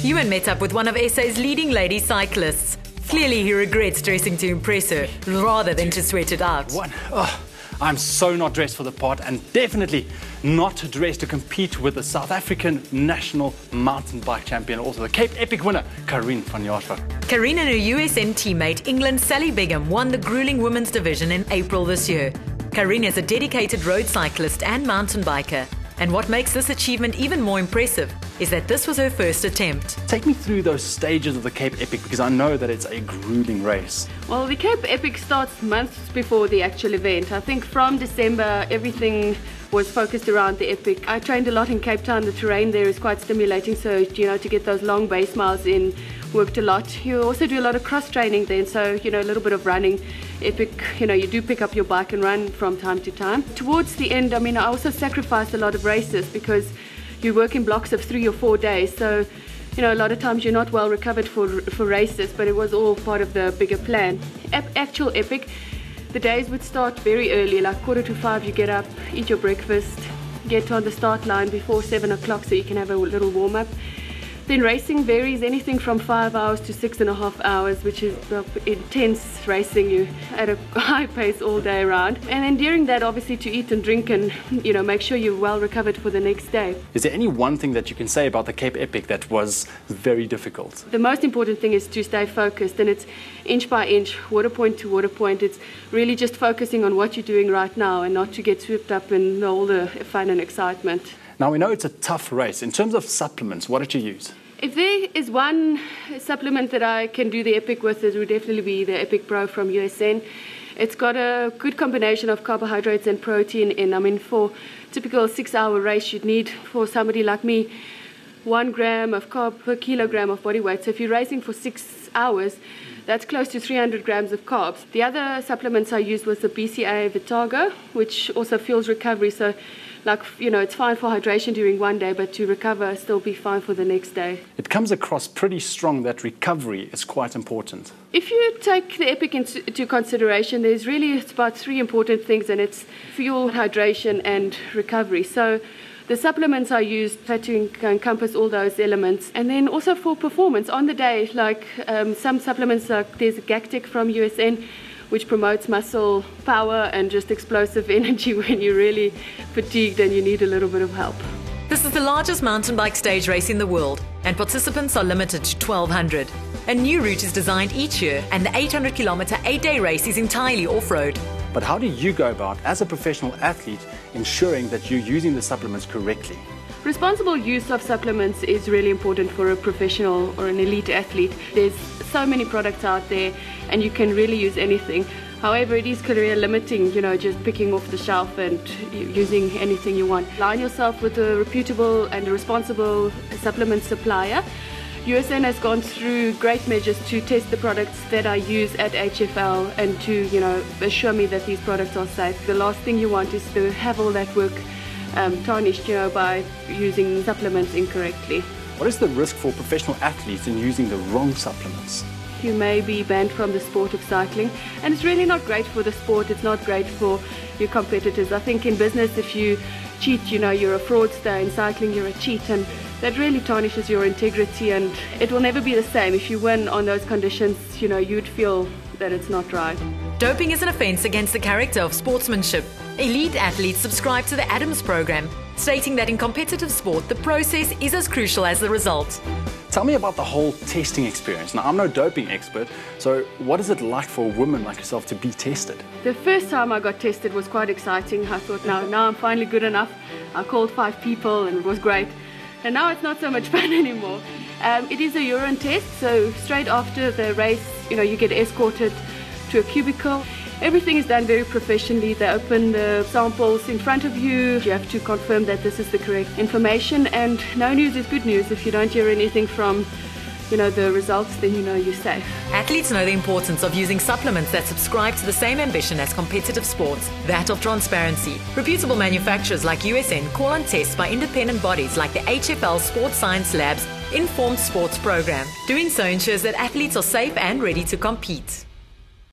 Ewan met up with one of SA's leading lady cyclists. Clearly he regrets dressing to impress her, rather than to sweat it out. I'm so not dressed for the part, and definitely not dressed to compete with the South African national mountain bike champion, also the Cape Epic winner, Karien van Jaarsveld. Karien and her USN teammate, England's Sally Bigham, won the grueling women's division in April this year. Karien is a dedicated road cyclist and mountain biker. And what makes this achievement even more impressive is that this was her first attempt. Take me through those stages of the Cape Epic, because I know that it's a grueling race. Well, the Cape Epic starts months before the actual event. I think from December, everything was focused around the Epic. I trained a lot in Cape Town. The terrain there is quite stimulating, so to get those long base miles in, worked a lot. You also do a lot of cross training then, so a little bit of running. Epic, you do pick up your bike and run from time to time. Towards the end, I also sacrificed a lot of races because you work in blocks of 3 or 4 days, so a lot of times you're not well recovered for races, but it was all part of the bigger plan. Actual Epic, the days would start very early, like 4:45 you get up, eat your breakfast, get on the start line before 7 o'clock so you can have a little warm-up. Then racing varies anything from 5 hours to 6.5 hours, which is intense racing, you at a high pace all day around. And then during that, obviously, to eat and drink and make sure you're well recovered for the next day. Is there any one thing that you can say about the Cape Epic that was very difficult? The most important thing is to stay focused, and it's inch by inch, water point to water point. It's really just focusing on what you're doing right now and not to get swept up in all the fun and excitement. Now, we know it's a tough race. In terms of supplements, what did you use? If there is one supplement that I can do the Epic with, it would definitely be the Epic Pro from USN. It's got a good combination of carbohydrates and protein in. For a typical 6-hour race, you'd need, for somebody like me, 1 gram of carb per kilogram of body weight. So if you're racing for 6 hours, that's close to 300 grams of carbs. The other supplements I used was the BCA Vitago, which also fuels recovery. So it's fine for hydration during one day, but to recover, still be fine for the next day. It comes across pretty strong that recovery is quite important. If you take the Epic into consideration, it's about 3 important things, and it's fuel, hydration, and recovery. So the supplements I used had to encompass all those elements. And then also for performance on the day, some supplements, there's Gactic from USN, which promotes muscle power and just explosive energy when you're really fatigued and you need a little bit of help. This is the largest mountain bike stage race in the world, and participants are limited to 1,200. A new route is designed each year, and the 800-kilometer 8-day race is entirely off-road. But how do you go about, as a professional athlete, ensuring that you're using the supplements correctly? Responsible use of supplements is really important for a professional or an elite athlete. There's so many products out there and you can really use anything. However, it is career limiting, just picking off the shelf and using anything you want. Align yourself with a reputable and a responsible supplement supplier. USN has gone through great measures to test the products that I use at HFL and to, assure me that these products are safe. The last thing you want is to have all that work tarnished, by using supplements incorrectly. What is the risk for professional athletes in using the wrong supplements? You may be banned from the sport of cycling, and it's really not great for the sport. It's not great for your competitors. I think in business, if you cheat, you're a fraudster. In cycling, you're a cheat, and that really tarnishes your integrity, and it will never be the same. If you win on those conditions, you'd feel that it's not right. Doping is an offence against the character of sportsmanship. Elite athletes subscribe to the Adams program, stating that in competitive sport, the process is as crucial as the result. Tell me about the whole testing experience. Now, I'm no doping expert, so what is it like for a woman like yourself to be tested? The first time I got tested was quite exciting. I thought, now I'm finally good enough. I called 5 people and it was great. And now it's not so much fun anymore. It is a urine test, so straight after the race, you get escorted to a cubicle. Everything is done very professionally. They open the samples in front of you. You have to confirm that this is the correct information, and no news is good news. If you don't hear anything from the results, then you're safe. Athletes know the importance of using supplements that subscribe to the same ambition as competitive sports, that of transparency. Reputable manufacturers like USN call on tests by independent bodies like the HFL Sports Science Lab's Informed Sports program. Doing so ensures that athletes are safe and ready to compete.